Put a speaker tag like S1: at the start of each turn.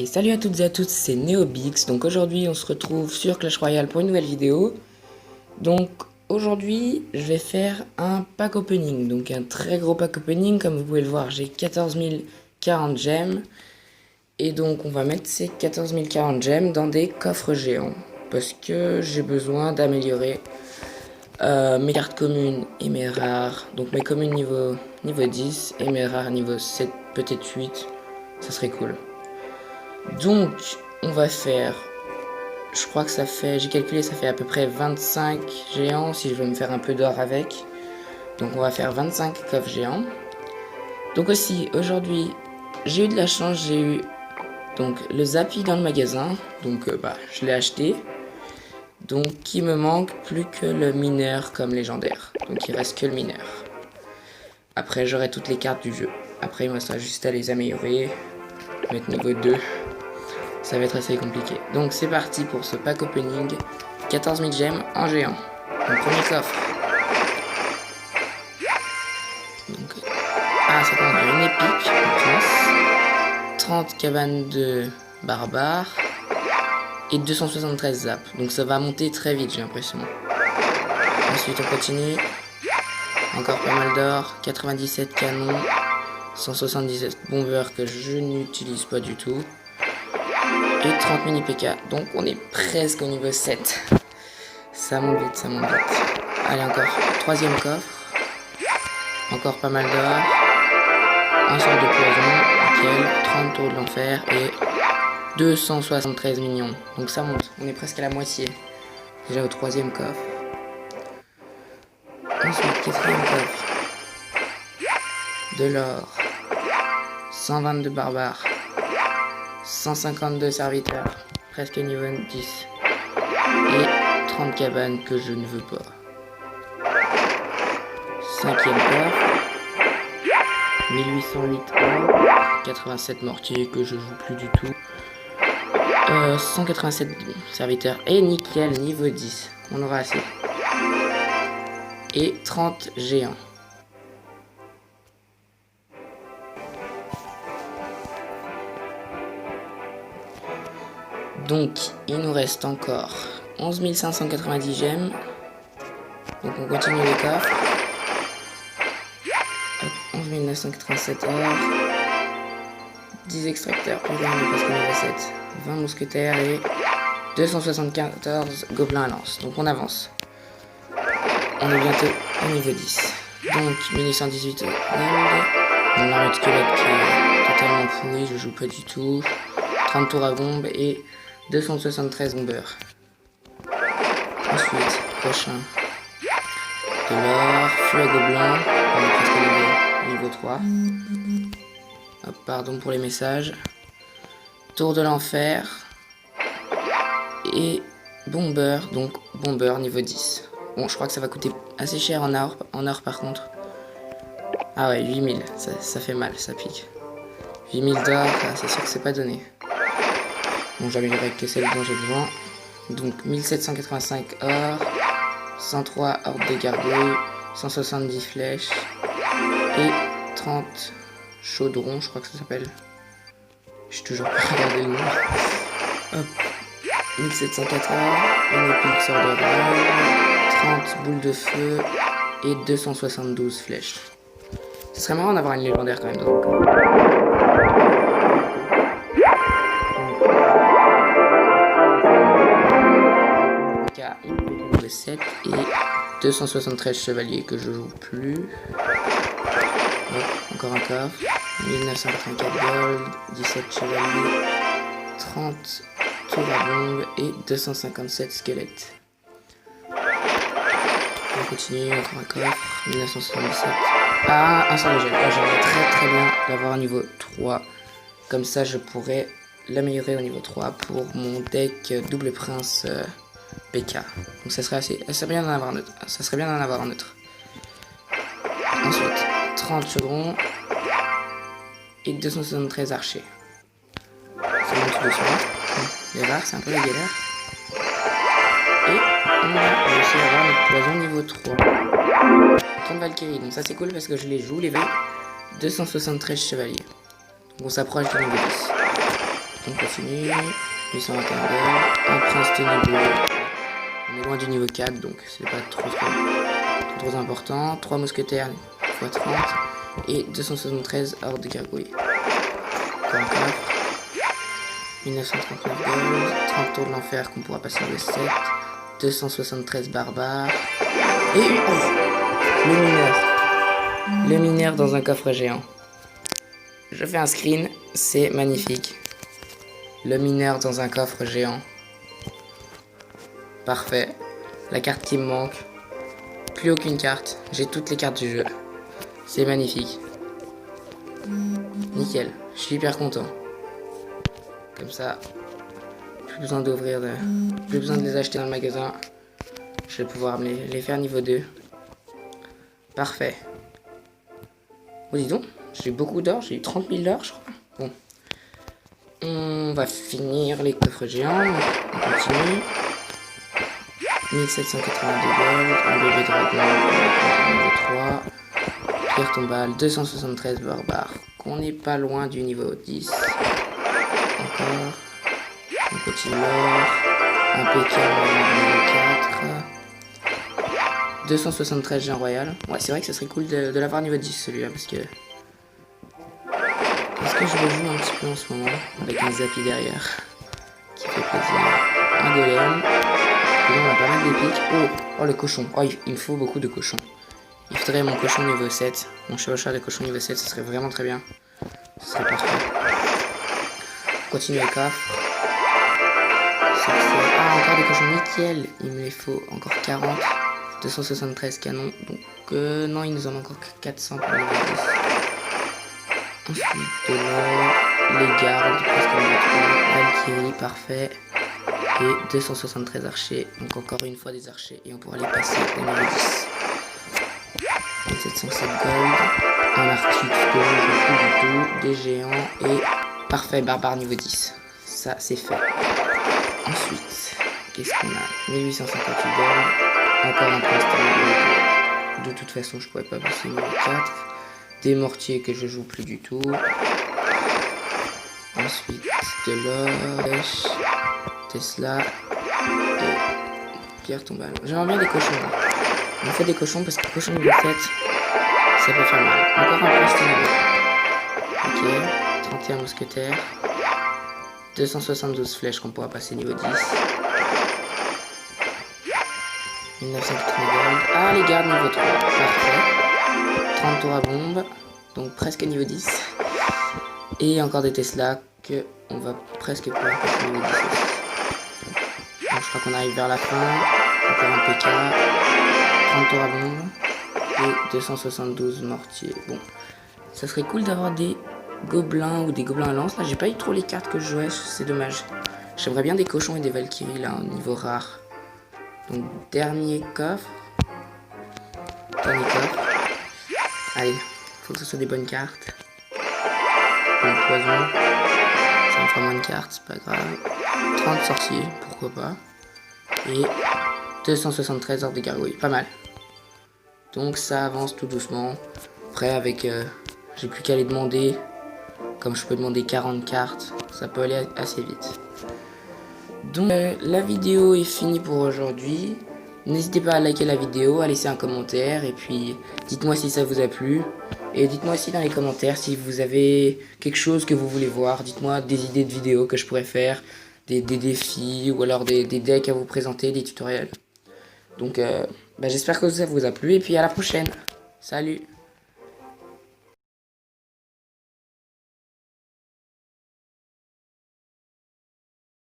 S1: Et salut à toutes et à tous, c'est Neobix. Donc aujourd'hui on se retrouve sur Clash Royale pour une nouvelle vidéo. Donc aujourd'hui je vais faire un pack opening, donc un très gros pack opening. Comme vous pouvez le voir, j'ai 14 040 gemmes. Et donc on va mettre ces 14 040 gemmes dans des coffres géants. Parce que j'ai besoin d'améliorer mes cartes communes et mes rares. Donc mes communes niveau 10 et mes rares niveau 7, peut-être 8. Ça serait cool. Donc, on va faire, je crois que ça fait, j'ai calculé, ça fait à peu près 25 géants si je veux me faire un peu d'or avec. Donc on va faire 25 coffres géants. Donc aussi, aujourd'hui, j'ai eu de la chance, j'ai eu donc le Zappi dans le magasin. Donc je l'ai acheté. Donc il me manque plus que le mineur comme légendaire. Donc il reste que le mineur. Après j'aurai toutes les cartes du jeu. Après il me restera juste à les améliorer. Mettre niveau 2. Ça va être assez compliqué. Donc c'est parti pour ce pack opening. 14 000 gemmes en géant. Donc premier coffre. Donc, ça commence par une épique. 30 cabanes de barbares. Et 273 zap. Donc ça va monter très vite, j'ai l'impression. Ensuite on continue. Encore pas mal d'or. 97 canons. 177 bombers que je n'utilise pas du tout. Et 30 mini PK. Donc on est presque au niveau 7. Ça monte vite, ça monte vite. Allez, encore troisième coffre. Encore pas mal d'or. Un sort de poison. Nickel. 30 tours de l'enfer. Et 273 millions. Donc ça monte. On est presque à la moitié. Déjà au troisième coffre. Ensuite, quatrième coffre. De l'or. 122 barbares. 152 serviteurs, presque niveau 10. Et 30 cabanes que je ne veux pas. Cinquième coffre. 1808 or. 87 mortiers que je joue plus du tout. 187 serviteurs. Et nickel, niveau 10. On aura assez. Et 30 géants. Donc, il nous reste encore 11 590 gemmes. Donc, on continue les coffres. 11 987 or. 10 extracteurs. On est presque niveau 7. 20 mousquetaires et 274 gobelins à lance. Donc, on avance. On est bientôt au niveau 10. Donc, 1818 gold. Mon armée de squelette qui est totalement pourrie. Je joue pas du tout. 30 tours à bombe et 273 bombers. Ensuite, prochain. De l'or, feu à gobelin. On est presque niveau 3. Hop, pardon pour les messages. Tour de l'enfer. Et bomber, donc bomber niveau 10. Bon, je crois que ça va coûter assez cher en or par contre. Ah ouais, 8000, ça fait mal, ça pique. 8000 d'or, c'est sûr que c'est pas donné. Bon, j'améliorerai que celle dont j'ai besoin. Donc 1785 or, 103 horde de gargouilles, 170 flèches et 30 chaudrons, je crois que ça s'appelle. Je suis toujours pas regardé le nom. Hop. 1704 or, une épique sort de rage, 30 boules de feu et 272 flèches. Ce serait marrant d'avoir une légendaire quand même. Donc. Niveau 7 et 273 chevaliers que je joue plus. Hop, encore un coffre. 1984 gold, 17 chevaliers, 30 tours à bombe et 257 squelettes. On continue, encore un coffre. 1977. Un seul léger. J'aimerais très bien l'avoir au niveau 3. Comme ça je pourrais l'améliorer au niveau 3 pour mon deck double prince PK. Donc ça serait bien d'en avoir un autre. Ça serait bien d'en avoir un autre. Ensuite, 30 chaudrons et 273 archers. Ça monte doucement. Les rares, c'est un peu la galère. Et on a réussi à avoir notre poison niveau 3. 30 Valkyries, donc ça c'est cool parce que je les joue les V. 273 chevaliers. Donc on s'approche du niveau 10. On continue. 821 gold. Un prince ténébreux. On est loin du niveau 4, donc c'est pas trop important. 3 mousquetaires x 30. Et 273 hors de gargouilles. 44. 1939 gold. 30 tours de l'enfer qu'on pourra passer niveau 7. 273 barbares. Et le mineur. Le mineur dans un coffre géant. Je fais un screen, c'est magnifique. Le mineur dans un coffre géant. Parfait. La carte qui me manque. Plus aucune carte. J'ai toutes les cartes du jeu. C'est magnifique. Nickel. Je suis hyper content. Comme ça, plus besoin d'ouvrir, plus besoin de les acheter dans le magasin. Je vais pouvoir les faire niveau 2. Parfait. Oh, dis donc, j'ai beaucoup d'or, j'ai eu 30 000 d'or, je crois. Bon. On va finir les coffres géants. On continue. 1782 gold, un bébé dragon, niveau 3. Pierre tombale, 273 barbares. Qu'on n'est pas loin du niveau 10. Encore. On continue l'or. Un PK niveau 4. 273 géant royal. Ouais, c'est vrai que ça serait cool de l'avoir niveau 10 celui-là parce que. Parce que je le joue un petit peu en ce moment. Avec un Zappy derrière. Qui fait plaisir. Un golem. Et là on a pas mal d'épiques. Oh le cochon. Oh, il me faut beaucoup de cochons. Il faudrait mon cochon niveau 7. Mon chevaucheur de cochon niveau 7, ce serait vraiment très bien. Ce serait parfait. On continue avec coffre. Ah, encore des cochons, nickel. Il me les faut encore 40. 273 canons. Donc, non, il nous en manque encore 400 pour les 10. Ensuite, de l'or. Les gardes, presque niveau 3. Valkyrie, parfait. Et 273 archers. Donc, encore une fois des archers. Et on pourra les passer au niveau 10. 707 gold. Un artiste que je joue plus du tout. Des géants. Et parfait, barbare niveau 10. Ça, c'est fait. Ensuite, qu'est-ce qu'on a? 1858 gold. Encore un prince ténébreux. De toute façon, je pourrais pas passer niveau 4. Des mortiers que je joue plus du tout. Ensuite, de l'or. Tesla. Et pierre tombale. J'aimerais bien des cochons là. On fait des cochons parce que cochon niveau 7, ça peut faire mal. Encore un prince ténébreux. Ok. 31 mousquetaires. 272 flèches qu'on pourra passer niveau 10. 1980 gold. Ah, les gardes niveau 3. Parfait. 30 tours à bombe. Donc presque niveau 10. Et encore des Tesla que on va presque pouvoir passer niveau 10 aussi. Donc, je crois qu'on arrive vers la fin. Encore un PK. 30 tours à bombe. Et 272 mortiers. Bon. Ça serait cool d'avoir des gobelins ou des gobelins à lance. Là, j'ai pas eu trop les cartes que je jouais. C'est dommage. J'aimerais bien des cochons et des Valkyries là, au niveau rare. Donc, dernier coffre. Allez, faut que ce soit des bonnes cartes. Bon, poison. Ça me fera moins de cartes, c'est pas grave. 30 sorciers, pourquoi pas. Et 273 ordres de gargouilles, pas mal. Donc, ça avance tout doucement. Après, avec. J'ai plus qu'à les demander. Comme je peux demander 40 cartes, ça peut aller assez vite. Donc la vidéo est finie pour aujourd'hui. N'hésitez pas à liker la vidéo, à laisser un commentaire et puis dites-moi si ça vous a plu. Et dites-moi aussi dans les commentaires si vous avez quelque chose que vous voulez voir. Dites-moi des idées de vidéos que je pourrais faire, des défis ou alors des decks à vous présenter, des tutoriels. Donc j'espère que ça vous a plu et puis à la prochaine. Salut!